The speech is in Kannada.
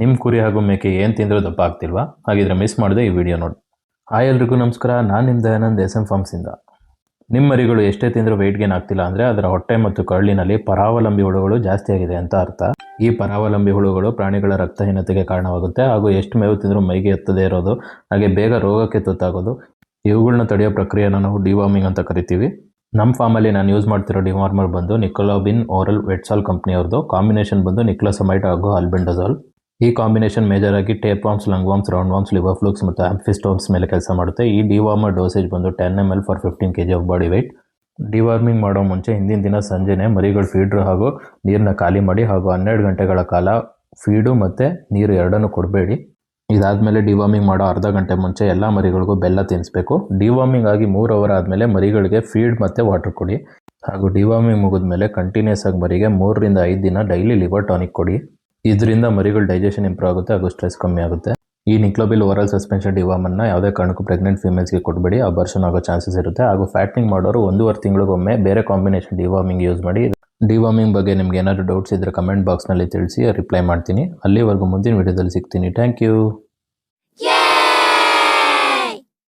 ನಿಮ್ಮ ಕುರಿ ಹಾಗೂ ಮೇಕೆ ಏನು ತಿಂದರೂ ದಪ್ಪ ಆಗ್ತಿಲ್ವಾ? ಹಾಗಿದ್ರೆ ಮಿಸ್ ಮಾಡದೆ ಈ ವಿಡಿಯೋ ನೋಡಿ. ಹಾಯ್ ಎಲ್ರಿಗೂ ನಮಸ್ಕಾರ, ನಾನು ನಿಮ್ಮ ದಯಾನಂದ್ SM ಫಾರ್ಮ್ಸಿಂದ. ನಿಮ್ಮ ಮರಿಗಳು ಎಷ್ಟೇ ತಿಂದರೂ ವೆಯ್ಟ್ ಗೇನ್ ಆಗ್ತಿಲ್ಲ ಅಂದರೆ ಅದರ ಹೊಟ್ಟೆ ಮತ್ತು ಕರುಳಿನಲ್ಲಿ ಪರಾವಲಂಬಿ ಹುಳುಗಳು ಜಾಸ್ತಿ ಆಗಿದೆ ಅಂತ ಅರ್ಥ. ಈ ಪರಾವಲಂಬಿ ಹುಳುಗಳು ಪ್ರಾಣಿಗಳ ರಕ್ತಹೀನತೆಗೆ ಕಾರಣವಾಗುತ್ತೆ ಹಾಗೂ ಎಷ್ಟು ಮೇವು ತಿಂದರೂ ಮೈಗೆ ಎತ್ತದೇ ಇರೋದು, ಹಾಗೆ ಬೇಗ ರೋಗಕ್ಕೆ ತುತ್ತಾಗೋದು. ಇವುಗಳನ್ನ ತಡೆಯೋ ಪ್ರಕ್ರಿಯೆನ ನಾವು ಡಿವಾರ್ಮಿಂಗ್ ಅಂತ ಕರಿತೀವಿ. ನಮ್ಮ ಫಾರ್ಮಲ್ಲಿ ನಾನು ಯೂಸ್ ಮಾಡ್ತಿರೋ ಡಿವಾರ್ಮರ್ ಬಂದು ನಿಕೋಲಾಬಿನ್ ಓರಲ್ ವೆಟ್ಸಾಲ್ ಕಂಪ್ನಿಯವ್ರದ್ದು. ಕಾಂಬಿನೇಷನ್ ಬಂದು ನಿಕ್ಲೋಸಮೈಡ್ ಹಾಗೂ ಆಲ್ಬೆಂಡಜೋಲ್. ಈ ಕಾಂಬಿನೇಷನ್ ಮೇಜರ್ ಆಗಿ tape worms, lung worms, round worms, liver flukes ಮತ್ತು ಆಂಫಿಸ್ಟೋಮ್ಸ್ ಮೇಲೆ ಕೆಲಸ ಮಾಡುತ್ತೆ. ಈ ಡಿವಾರ್ಮರ್ ಡೋಸೇಜ್ ಬಂದು 10 ml for 15 kg of body weight. Deworming ಮಾಡೋ ಮುಂಚೆ ಹಿಂದಿನ ದಿನ ಸಂಜೆನೇ ಮರಿಗಳು ಫೀಡ್ರ್ ಹಾಗೂ ನೀರನ್ನ ಖಾಲಿ ಮಾಡಿ ಹಾಗೂ 12 ಗಂಟೆಗಳ ಕಾಲ ಫೀಡು ಮತ್ತು ನೀರು ಎರಡನ್ನೂ ಕೊಡಬೇಡಿ. ಇದಾದಮೇಲೆ ಡಿವಾರ್ಮಿಂಗ್ ಮಾಡೋ ಅರ್ಧ ಗಂಟೆ ಮುಂಚೆ ಎಲ್ಲ ಮರಿಗಳಿಗೂ ಬೆಲ್ಲ ತಿನ್ನಿಸ್ಬೇಕು. ಡಿವಾರ್ಮಿಂಗ್ ಆಗಿ 3 hour ಆದಮೇಲೆ ಮರಿಗಳಿಗೆ ಫೀಡ್ ಮತ್ತು ವಾಟರ್ ಕೊಡಿ. ಹಾಗೂ ಡಿವಾರ್ಮಿಂಗ್ ಮುಗಿದ್ಮೇಲೆ ಕಂಟಿನ್ಯೂಸ್ ಆಗಿ ಮರಿಗೆ 3 ರಿಂದ 5 ದಿನ ಡೈಲಿ ಲಿವರ್ ಟಾನಿಕ್ ಕೊಡಿ. ಇದರಿಂದ ಮರಿಗಳ ಡೈಜೆಷನ್ ಇಂಪ್ರೂವ್ ಆಗುತ್ತೆ ಹಾಗೂ ಸ್ಟ್ರೆಸ್ ಕಮ್ಮಿ ಆಗುತ್ತೆ. ಈ ನಿಕ್ಲೋಬಿಲ್ ಓರಲ್ ಸಸ್ಪೆನ್ಷನ್ ಡಿವಾರ್ಮರ್ನ ಯಾವುದೇ ಕಾರಣಕ್ಕೂ ಪ್ರೆಗ್ನೆಂಟ್ ಫೀಮೇಲ್ಸ್ಗೆ ಕೊಡಬೇಡಿ, ಅಬಾರ್ಷನ್ ಆಗೋ ಚಾನ್ಸಸ್ ಇರುತ್ತೆ. ಹಾಗೂ ಫ್ಯಾಟ್ನಿಂಗ್ ಮಾಡೋರು 1.5 ತಿಂಗಳಿಗೊಮ್ಮೆ ಬೇರೆ ಕಾಂಬಿನೇಷನ್ ಡಿವಾರ್ಮಿಂಗ್ ಯೂಸ್ ಮಾಡಿ. ಡಿವಾರ್ಮಿಂಗ್ ಬಗ್ಗೆ ನಿಮ್ಗೆ ಏನಾದರೂ ಡೌಟ್ಸ್ ಇದ್ದರೆ ಕಮೆಂಟ್ ಬಾಕ್ಸ್ನಲ್ಲಿ ತಿಳಿಸಿ, ರಿಪ್ಲೈ ಮಾಡ್ತೀನಿ. ಅಲ್ಲಿವರೆಗೂ ಮುಂದಿನ ವಿಡಿಯೋದಲ್ಲಿ ಸಿಗ್ತೀನಿ. Thank you.